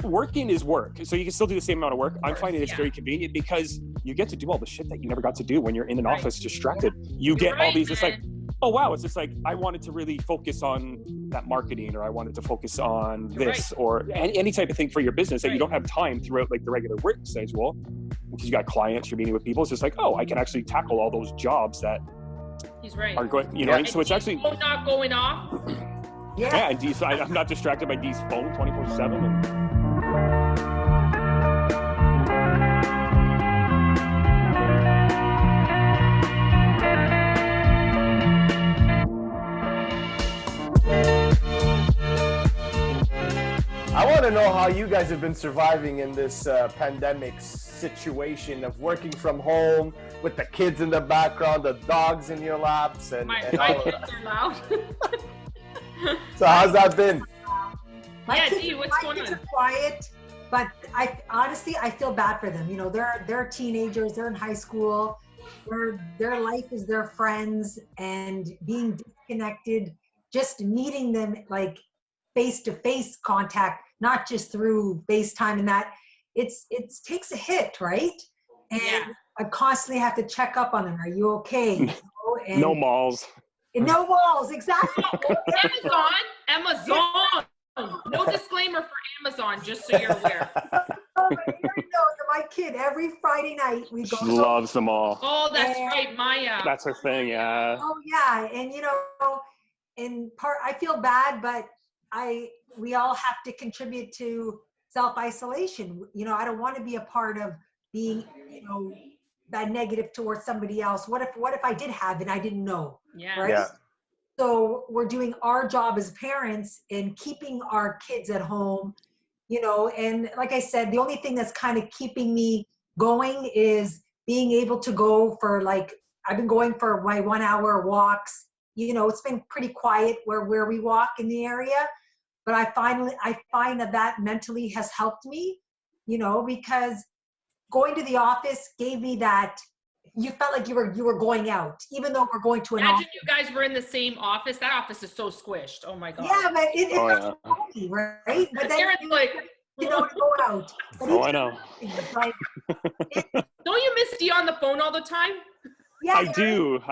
working is work, so you can still do the same amount of work. I'm finding it's very convenient because you get to do all the shit that you never got to do when you're in an office distracted. You get all these, it's like, oh wow, it's just like, I wanted to really focus on that marketing, or I wanted to focus on this, or any type of thing for your business that you don't have time throughout like the regular work schedule, because you got clients, you're meeting with people. It's just like, oh, I can actually tackle all those jobs that are going, you know, and so it's actually not going off. And Dee's, I'm not distracted by Dee's phone 24/7. I want to know how you guys have been surviving in this pandemic situation of working from home with the kids in the background, the dogs in your laps, and my kids are loud. So how's that been? My kids are quiet, but I honestly feel bad for them. You know, they're teenagers, they're in high school, their life is their friends, and being disconnected, just meeting them like face-to-face contact, not just through FaceTime, and that it takes a hit, right? And I constantly have to check up on them. Are you okay? You know? And no malls. No walls, exactly. Amazon. No disclaimer for Amazon, just so you're aware. My kid, every Friday night we go. She loves them all. Oh, that's right, Maya. That's her thing, yeah. Oh yeah, and you know, I feel bad, but we all have to contribute to self-isolation. You know, I don't want to be a part of being, you know, that negative towards somebody else. What if I did have it and I didn't know? Yeah. Right? Yeah. So we're doing our job as parents in keeping our kids at home, you know, and like I said, the only thing that's kind of keeping me going is being able to go for I've been going for my 1 hour walks. You know, it's been pretty quiet where we walk in the area, but I find that mentally has helped me, you know, because going to the office gave me that, you felt like you were going out, even though we're going to an office. Imagine you guys were in the same office. That office is so squished. Oh my God. Yeah, but it felt lonely, right? But then you know, to go out. I know. Don't you miss Dee on the phone all the time? Yeah, I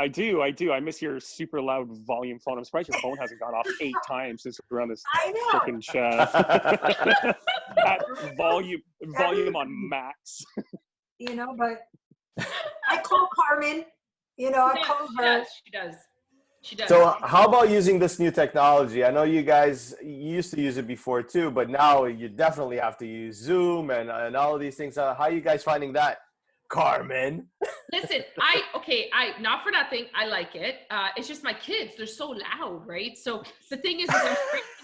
do. I miss your super loud volume phone. I'm surprised your phone hasn't gone off 8 times since we're on this freaking chat. At volume on max. You know, but I call Carmen. You know, I call her. She does. So how about using this new technology? I know you guys used to use it before too, but now you definitely have to use Zoom and all of these things. How are you guys finding that? Carmen. Listen, I not for nothing, I like it. It's just my kids, they're so loud, right? So the thing is I'm in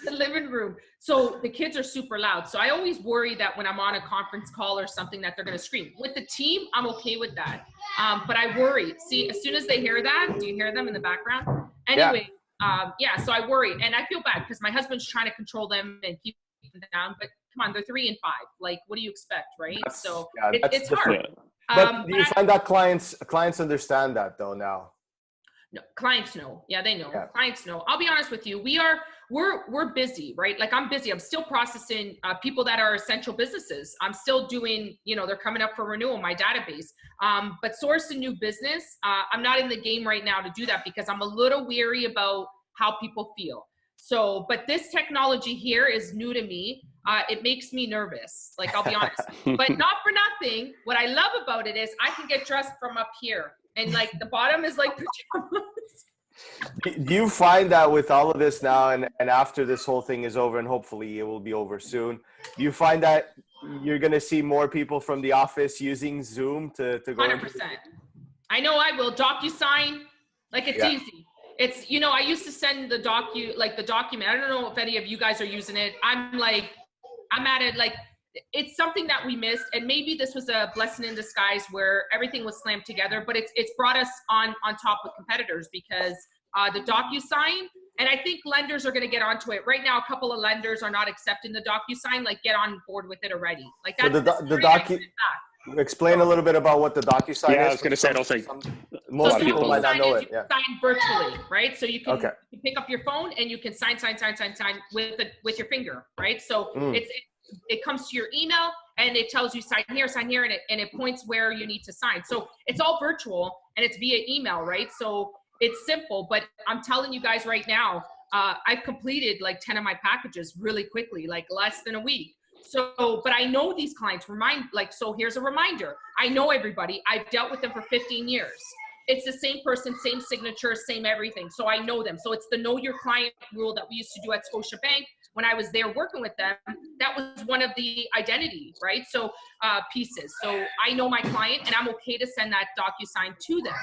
the living room, so the kids are super loud. So I always worry that when I'm on a conference call or something that they're going to scream. With the team, I'm okay with that. But I worry. See, as soon as they hear that, do you hear them in the background? Anyway, so I worry. And I feel bad because my husband's trying to control them and keep them down. But come on, they're 3 and 5. Like, what do you expect, right? So it's hard. But do you find that clients understand that though now? No, clients know. Yeah, they know. Yeah. Clients know. I'll be honest with you. We're busy, right? Like I'm busy. I'm still processing people that are essential businesses. I'm still doing, you know, they're coming up for renewal, my database. But sourcing new business, I'm not in the game right now to do that because I'm a little weary about how people feel. So, but this technology here is new to me. It makes me nervous, like I'll be honest, but not for nothing. What I love about it is I can get dressed from up here and like the bottom is like pajamas. Do you find that with all of this now and after this whole thing is over, and hopefully it will be over soon, do you find that you're going to see more people from the office using Zoom to go 100%. I know I will. DocuSign, like it's easy. It's, you know, I used to send the document. I don't know if any of you guys are using it. I'm at it, like, it's something that we missed. And maybe this was a blessing in disguise where everything was slammed together, but it's brought us on top with competitors because the DocuSign, and I think lenders are going to get onto it. Right now, a couple of lenders are not accepting the DocuSign, like get on board with it already. Like that's Explain a little bit about what the DocuSign is. Yeah, I was going to say, I don't think most people might not know it. You can sign virtually, right? So you can pick up your phone and you can sign with your finger, right? So it comes to your email and it tells you sign here, and it points where you need to sign. So it's all virtual and it's via email, right? So it's simple, but I'm telling you guys right now, I've completed like 10 of my packages really quickly, like less than a week. So, but I know these clients so here's a reminder. I know everybody. I've dealt with them for 15 years. It's the same person, same signature, same everything. So I know them. So it's the know your client rule that we used to do at Scotiabank when I was there working with them. That was one of the identity, right? So pieces. So I know my client and I'm okay to send that DocuSign to them.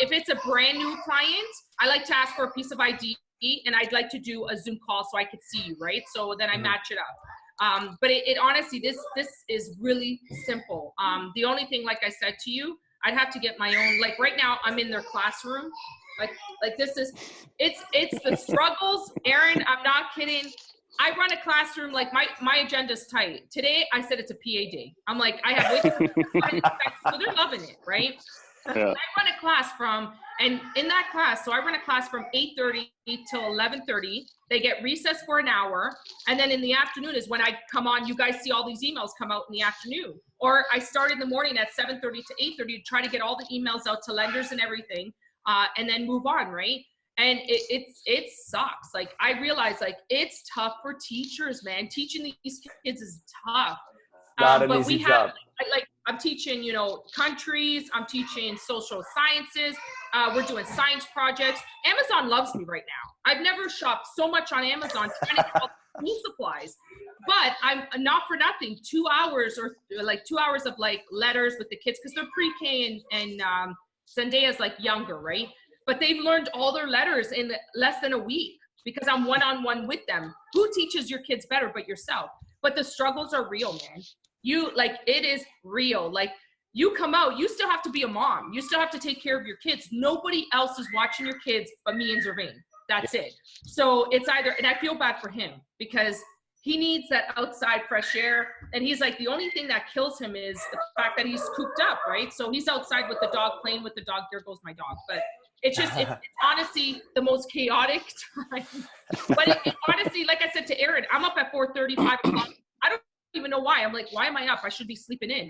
If it's a brand new client, I like to ask for a piece of ID and I'd like to do a Zoom call so I could see you, right? So then I match it up. But it honestly, this is really simple. The only thing, like I said to you, I'd have to get my own, like right now I'm in their classroom. Like this is, it's the struggles. Aaron, I'm not kidding. I run a classroom, like my agenda's tight. Today I said it's a PA day. I'm like, I have way too much, so they're loving it, right? Yeah. I run a class and in that class, so I run a class from 8:30 till 11:30. They get recess for an hour. And then in the afternoon is when I come on, you guys see all these emails come out in the afternoon. Or I start in the morning at 7:30 to 8:30 to try to get all the emails out to lenders and everything, and then move on, right? And it sucks. Like I realize like it's tough for teachers, man. Teaching these kids is tough. Not an but easy we have job. like I'm teaching, countries. I'm teaching social sciences. We're doing science projects. Amazon loves me right now. I've never shopped so much on Amazon trying to get all the school supplies. But I'm not for nothing. 2 hours or like 2 hours of like letters with the kids because they're pre-K and Zendaya's like younger, right? But they've learned all their letters in less than a week because I'm one-on-one with them. Who teaches your kids better but yourself? But the struggles are real, man. It is real. Like you come out, you still have to be a mom. You still have to take care of your kids. Nobody else is watching your kids but me and Zervain. That's it. So it's either, and I feel bad for him because he needs that outside fresh air. And he's like, the only thing that kills him is the fact that he's cooped up, right? So he's outside with the dog, playing with the dog. There goes my dog. But it's honestly the most chaotic time. But honestly, like I said to Aaron, I'm up at 4:30, 5 o'clock. I don't even know why. I'm like, why am I up? I should be sleeping in.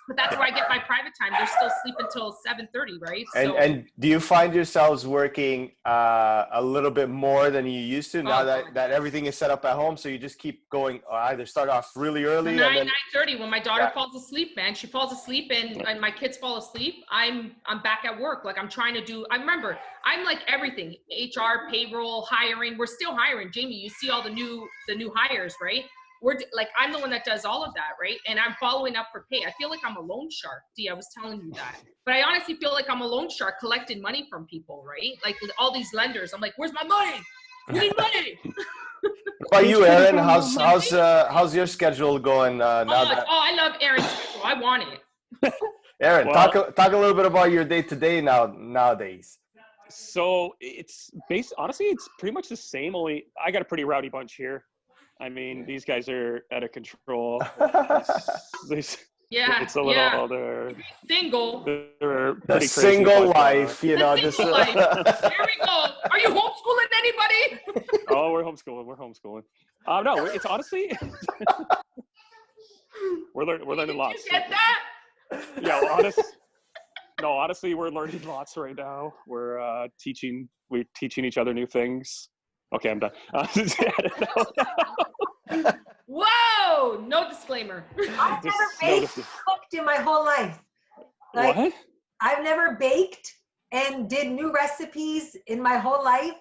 But that's where I get my private time. They're still sleeping until 7:30, right? And do you find yourselves working a little bit more than you used to now that everything is set up at home? So you just keep going, or either start off really early. 9:30 when my daughter falls asleep, man. She falls asleep and my kids fall asleep. I'm back at work. Like I'm trying to do. I remember I'm like everything: HR, payroll, hiring. We're still hiring. Jamie, you see all the new hires, right? I'm the one that does all of that, right? And I'm following up for pay. I feel like I'm a loan shark. Dee, I was telling you that. But I honestly feel like I'm a loan shark collecting money from people, right? Like with all these lenders, I'm like, where's my money? We need money. What about you, Aaron? How's your schedule going now? I love Aaron's schedule. I want it. Aaron, talk a little bit about your day-to-day nowadays. So honestly, it's pretty much the same, only I got a pretty rowdy bunch here. I mean, these guys are out of control. It's a little, they're single. They're the single life, just. Life. Here we go. Are you homeschooling anybody? Oh, we're homeschooling. No, it's honestly, we're learning lots. Did you get that? Yeah, honestly, we're learning lots right now. We're teaching each other new things. Okay, I'm done. Whoa! No disclaimer. I've never cooked in my whole life. Like, what? I've never baked and did new recipes in my whole life.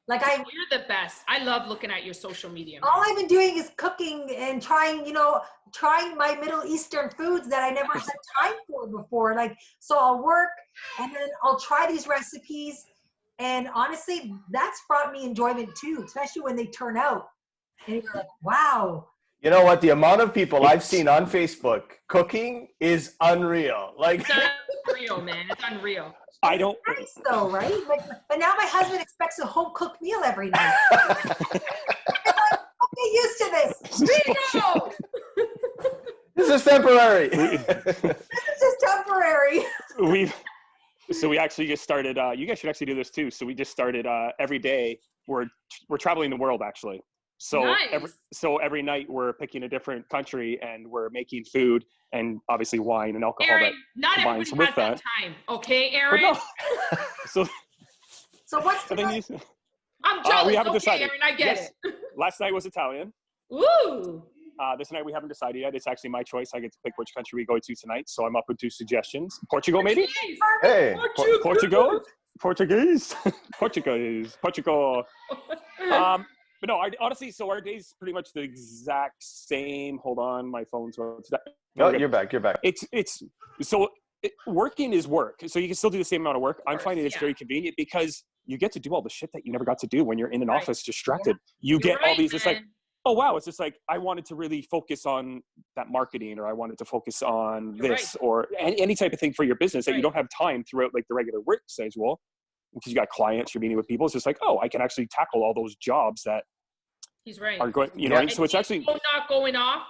Like You're the best. I love looking at your social media. Man. All I've been doing is cooking and trying my Middle Eastern foods that I never had time for before. Like, so I'll work and then I'll try these recipes. And honestly, that's brought me enjoyment too, especially when they turn out. And you're like, wow. You know what? The amount of people I've seen on Facebook cooking is unreal. Like, it's unreal, man. It's unreal. I don't. It's nice though, right? Like, but now my husband expects a home cooked meal every night. I'm get used to this. Bingo! This is temporary. This is just temporary. We actually just started. You guys should actually do this too. So we just started every day. We're traveling the world actually. So Nice. every night we're picking a different country and we're making food and obviously wine and alcohol Aaron, not combines everybody with has that time. Okay, Aaron? But no. so So what's but then tonight? I'm jealous. we haven't Okay, decided. Aaron, I get Yes. it. Last night was Italian. Woo! This night we haven't decided yet. It's actually my choice. I get to pick which country we go to tonight. So I'm open to suggestions. Portugal, maybe? Jeez. Hey, Portugal? Portuguese? Portugal. But no, honestly, so our day's pretty much the exact same. Hold on, my phone's. no, you're back. You're back. Working is work. So you can still do the same amount of work. I'm finding it's yeah. very convenient because you get to do all the shit that you never got to do when you're in an Right. office distracted. You You're get all right, these, it's like, man. oh wow, it's just like I wanted to really focus on that marketing, or I wanted to focus on You're this, or any type of thing for your business that you Right. don't have time throughout like the regular work schedule, because you got clients, you're meeting with people. It's just like, oh, I can actually tackle all those jobs that He's right. are going, you know. Yeah. So it's actually not going off.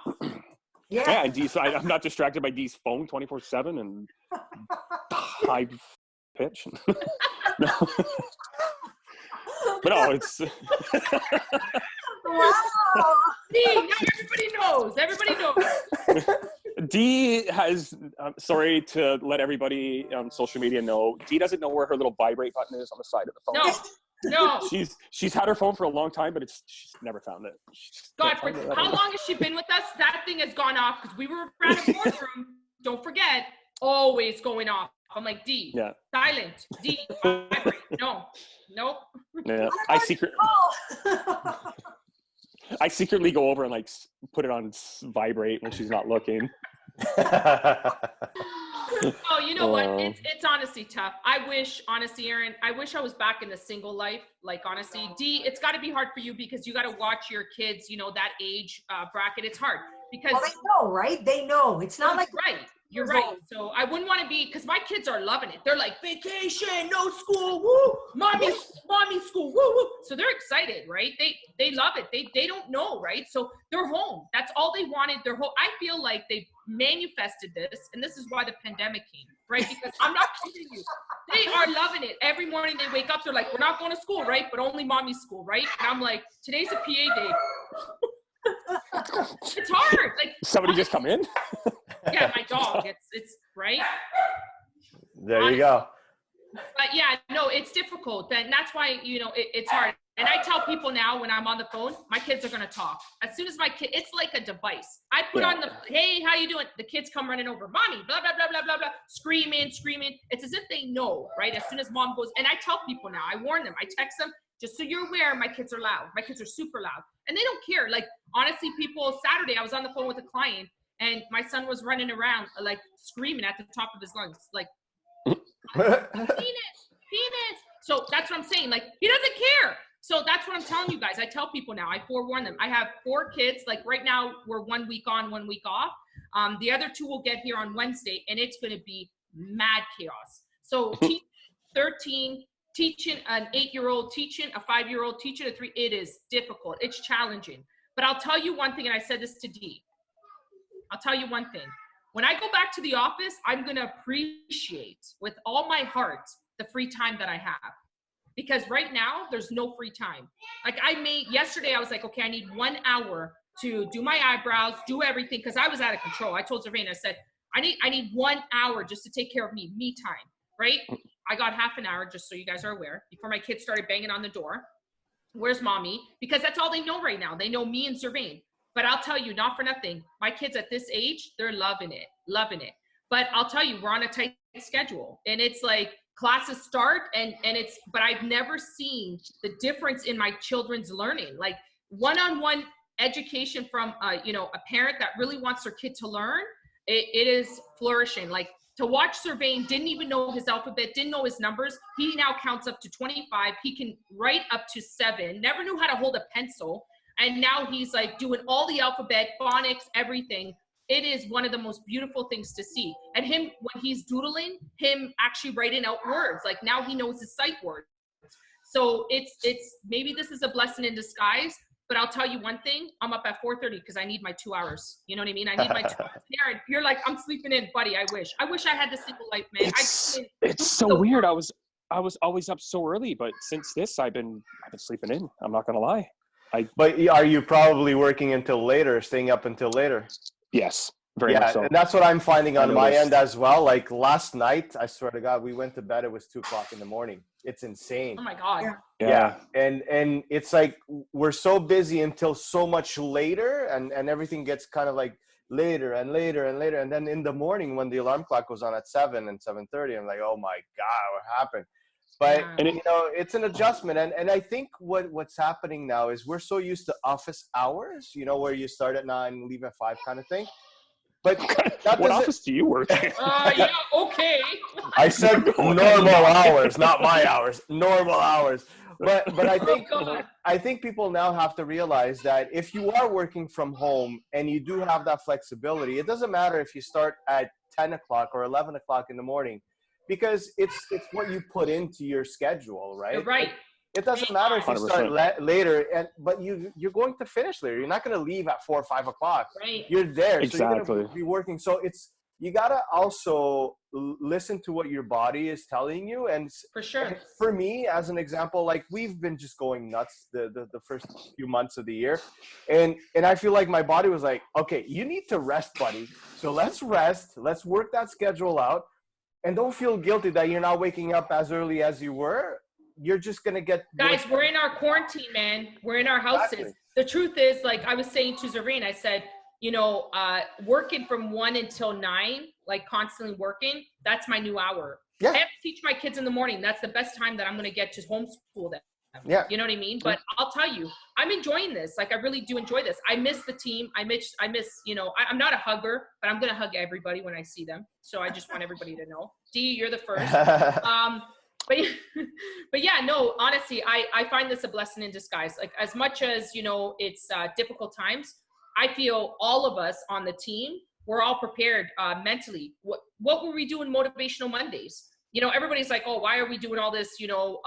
yeah. And so I'm not distracted by Dee's phone 24/7 and high pitch. No. But no, it's. Wow. See, now everybody knows. Everybody knows. Dee has, sorry to let everybody on social media know, Dee doesn't know where her little vibrate button is on the side of the phone. No. She's had her phone for a long time, but she's never found it. God, how long has she been with us? That thing has gone off because we were at a boardroom. Don't forget, always going off. I'm like, D, Yeah. silent. D, vibrate. No, nope. Yeah. I secretly go over and like put it on vibrate when she's not looking. Oh, you know what? It's honestly tough. Honestly, Aaron, I wish I was back in the single life. Like, honestly, D, it's got to be hard for you because you got to watch your kids, you know, that age bracket. It's hard because. Well, they know, right? They know. It's not like. Right. You're right. So I wouldn't want to be, because my kids are loving it. They're like, vacation, no school, woo, mommy school, woo, woo. So they're excited, right? They love it. They don't know, right? So they're home. That's all they wanted. They're home. I feel like they manifested this, and this is why the pandemic came, right? Because I'm not kidding you. They are loving it. Every morning they wake up, they're like, we're not going to school, right? But only mommy's school, right? And I'm like, today's a PA day. It's hard. Like, somebody just come in. Yeah, my dog. It's right. There you go. But yeah, no, it's difficult. And that's why, you know, it's hard. And I tell people now when I'm on the phone, my kids are going to talk. As soon as my kid, it's like a device. I put on the, hey, how you doing? The kids come running over, mommy, blah, blah, blah, blah, blah, blah, screaming. It's as if they know, right? As soon as mom goes, and I tell people now, I warn them, I text them, just so you're aware, my kids are loud. My kids are super loud. And they don't care. Like, honestly, people, Saturday, I was on the phone with a client, and my son was running around, like, screaming at the top of his lungs, like, penis. So that's what I'm saying. Like, he doesn't care. So that's what I'm telling you guys. I tell people now, I forewarn them. I have 4 kids. Like, right now, we're 1 week on, 1 week off. The other 2 will get here on Wednesday, and it's going to be mad chaos. So 13, teaching an 8-year-old, teaching a 5-year-old, teaching a 3, it is difficult. It's challenging. But I'll tell you one thing, and I said this to Dee. I'll tell you one thing. When I go back to the office, I'm going to appreciate with all my heart the free time that I have. Because right now, there's no free time. Like, yesterday, I was like, okay, I need 1 hour to do my eyebrows, do everything, because I was out of control. I told Zervain, I said, I need 1 hour just to take care of me time, right? I got half an hour, just so you guys are aware, before my kids started banging on the door. Where's mommy? Because that's all they know right now. They know me and Zervain. But I'll tell you, not for nothing, my kids at this age, they're loving it. But I'll tell you, we're on a tight schedule. And it's like classes start but I've never seen the difference in my children's learning. Like, one-on-one education from, a parent that really wants their kid to learn, it is flourishing. Like, to watch Zervain, didn't even know his alphabet, didn't know his numbers. He now counts up to 25. He can write up to 7, never knew how to hold a pencil. And now he's like doing all the alphabet, phonics, everything. It is one of the most beautiful things to see. And him, when he's doodling, him actually writing out words. Like, now he knows his sight words. So it's maybe this is a blessing in disguise, but I'll tell you one thing. I'm up at 4:30 because I need my 2 hours. You know what I mean? I need my 2 hours. Aaron, you're like, I'm sleeping in, buddy. I wish I had the single life, man. It's so weird. I was always up so early, but since this, I've been sleeping in. I'm not going to lie. But are you probably working until later, staying up until later? Yes, very much so. And that's what I'm finding on my noticed. end as well. Like last night, I swear to God, we went to bed. It was 2:00 in the morning. It's insane. Oh my God. Yeah. And it's like we're so busy until so much later, and everything gets kind of like later and later and later. And then in the morning when the alarm clock goes on at 7 and 7:30, I'm like, oh my God, what happened? But you know, it's an adjustment. And I think what's happening now is we're so used to office hours, you know, where you start at 9, leave at 5 kind of thing. But what office do you work in? Yeah, okay. I said normal hours, not my hours. Normal hours. But I think people now have to realize that if you are working from home and you do have that flexibility, it doesn't matter if you start at 10 o'clock or 11 o'clock in the morning, because it's what you put into your schedule, right? You're right. It doesn't matter if you 100%. start later, but you're going to finish later. You're not going to leave at 4 or 5 o'clock. Right. You're there, Exactly. so you're going to be working. So you gotta also listen to what your body is telling you. And for sure, for me, as an example, like we've been just going nuts the first few months of the year, and I feel like my body was like, okay, you need to rest, buddy. So let's rest. Let's work that schedule out, and don't feel guilty that you're not waking up as early as you were. You're just going to get... Guys, we're in our quarantine, man. We're in our houses. Exactly. The truth is, like I was saying to Zareen, I said, you know, working from 1 until 9, like constantly working, that's my new hour. Yeah. I have to teach my kids in the morning. That's the best time that I'm going to get to homeschool them. Yeah. You know what I mean? But I'll tell you, I'm enjoying this. Like, I really do enjoy this. I miss the team. I miss, you know, I'm not a hugger, but I'm going to hug everybody when I see them. So I just want everybody to know. Dee, you're the first. But yeah, no, honestly, I find this a blessing in disguise. Like, as much as, you know, it's difficult times, I feel all of us on the team, we're all prepared mentally. What were we doing Motivational Mondays? You know, everybody's like, oh, why are we doing all this, you know,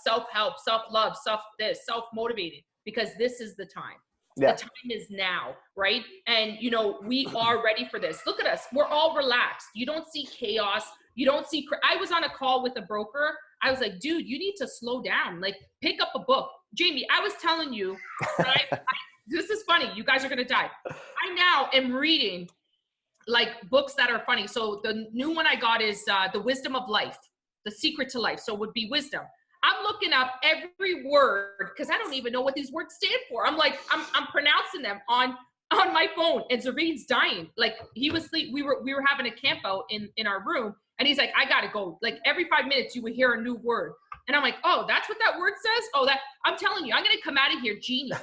self-help, self-love, self-motivated? Because this is the time. Yeah. The time is now, right? And, you know, we are ready for this. Look at us. We're all relaxed. You don't see chaos. You don't see, I was on a call with a broker. I was like, dude, you need to slow down. Like, pick up a book. Jamie, I was telling you, right? This is funny. You guys are going to die. I now am reading like books that are funny. So the new one I got is The Wisdom of Life, The Secret to Life. So it would be wisdom. I'm looking up every word because I don't even know what these words stand for. I'm like, I'm pronouncing them on my phone, and Zareen's dying. Like, he was asleep. We were having a camp out in our room, and he's like, I gotta go. Like, every 5 minutes you would hear a new word. And I'm like, oh, that's what that word says? Oh, that, I'm telling you, I'm gonna come out of here genius.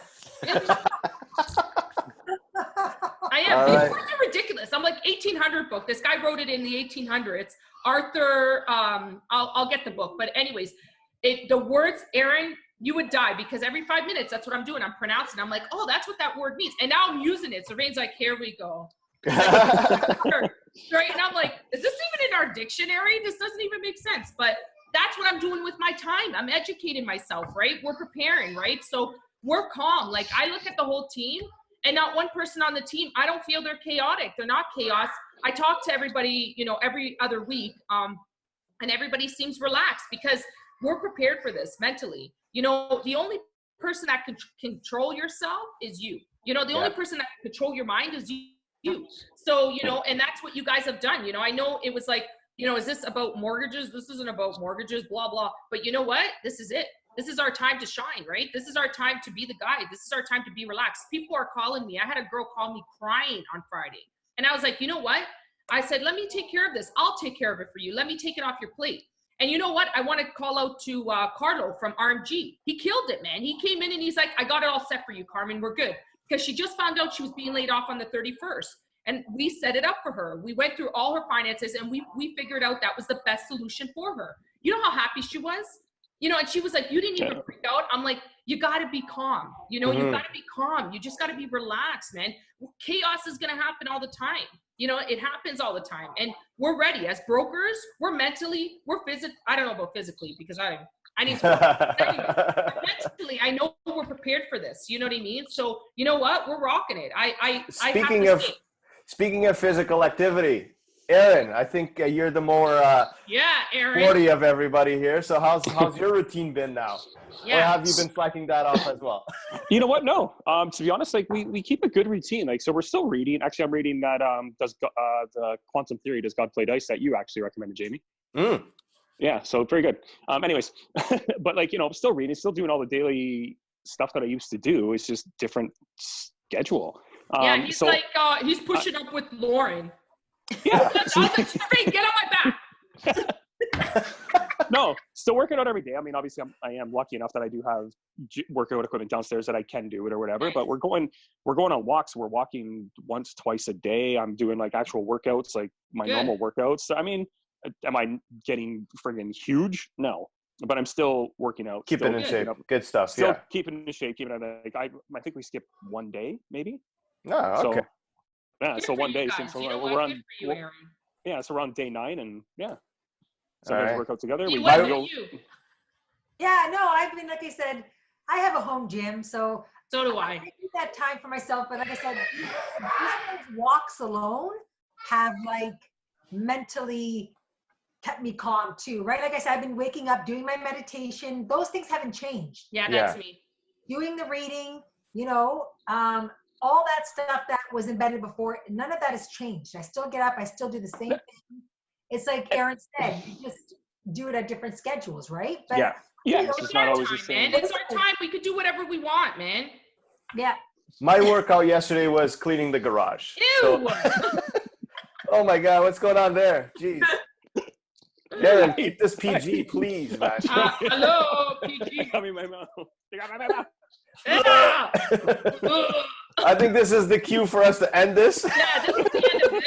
I am. These words are ridiculous. I'm like, 1800 book. This guy wrote it in the 1800s. Arthur, I'll get the book. But anyways, the words, Aaron, you would die, because every 5 minutes, that's what I'm doing. I'm pronouncing. I'm like, oh, that's what that word means. And now I'm using it. So Rain's like, here we go. Right? And I'm like, is this even in our dictionary? This doesn't even make sense. But that's what I'm doing with my time. I'm educating myself, right? We're preparing, right? So we're calm. Like, I look at the whole team, and not one person on the team, I don't feel they're chaotic. They're not chaos. I talk to everybody, you know, every other week, and everybody seems relaxed because we're prepared for this mentally. You know, the only person that can control yourself is you. You know, the only person that can control your mind is you. So, you know, and that's what you guys have done. You know, I know it was like, you know, is this about mortgages? This isn't about mortgages, blah, blah. But you know what? This is it. This is our time to shine, right? This is our time to be the guy. This is our time to be relaxed. People are calling me. I had a girl call me crying on Friday. And I was like, you know what? I said, let me take care of this. I'll take care of it for you. Let me take it off your plate. And you know what? I want to call out to Carlo from RMG. He killed it, man. He came in and he's like, I got it all set for you, Carmen. We're good. Because she just found out she was being laid off on the 31st. And we set it up for her. We went through all her finances, and we figured out that was the best solution for her. You know how happy she was? You know, and she was like, you didn't even freak out. I'm like, you got to be calm. You know, you got to be calm. You just got to be relaxed, man. Chaos is going to happen all the time. You know, it happens all the time. And we're ready. As brokers, we're mentally, we're physically, I don't know about physically because I need to anyway, mentally, I know we're prepared for this. You know what I mean? So, you know what? We're rocking it. Speaking of physical activity, Aaron, I think you're the more Aaron. sporty of everybody here. So how's your routine been now? Yeah. Or have you been slacking that off as well? You know what? No. To be honest, like we keep a good routine. Like, so we're still reading. Actually, I'm reading that the Quantum Theory, Does God Play Dice, that you actually recommended, Jamie. Yeah, so very good. Anyways, but like, I'm still reading, still doing all the daily stuff that I used to do. It's just different schedule. He's he's pushing up with Lauren. Yeah. I was like, Shireen, get on my back. No, still working out every day. I mean, obviously I am lucky enough that I do have workout equipment downstairs that I can do it or whatever, but we're going on walks. We're walking once, twice a day. I'm doing like actual workouts, like my normal workouts. I mean, am I getting friggin' huge? No, but I'm still working out. Keeping in shape. Good stuff. Still keeping in shape. I think we skipped one day, maybe. Oh, okay. So, yeah, so one day since we're on. Yeah, so we're on day 9, and yeah. Sometimes we work out together. Yeah, no, I've been, like I said, I have a home gym, so do I. I need that time for myself. But like I said, these walks alone have like mentally kept me calm too, right? Like I said, I've been waking up, doing my meditation. Those things haven't changed. Yeah, that's me. Doing the reading, all that stuff that was embedded before, none of that has changed. I still get up, I still do the same thing. It's like Aaron said, you just do it at different schedules, right? But yeah, it's not always the same. Man. It's our time. We could do whatever we want, man. Yeah. My workout yesterday was cleaning the garage. Ew! So, oh my God, what's going on there? Jeez. Aaron, keep this PG, please, man. Hello, PG. Got me in my mouth. You got my mouth. I think this is the cue for us to end this. Yeah, this is the end of this.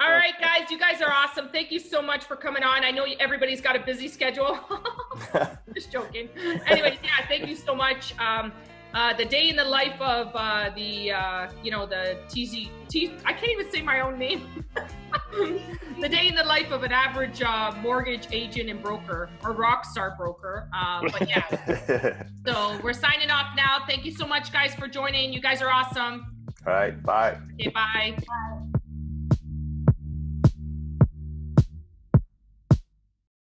All right, guys, you guys are awesome. Thank you so much for coming on. I know everybody's got a busy schedule. Just joking. Anyways, yeah, thank you so much. The day in the life of the TCG, I can't even say my own name. The day in the life of an average mortgage agent and broker, or rock star broker. But yeah, so we're signing off now. Thank you so much, guys, for joining. You guys are awesome. All right, bye. Okay, bye. Bye.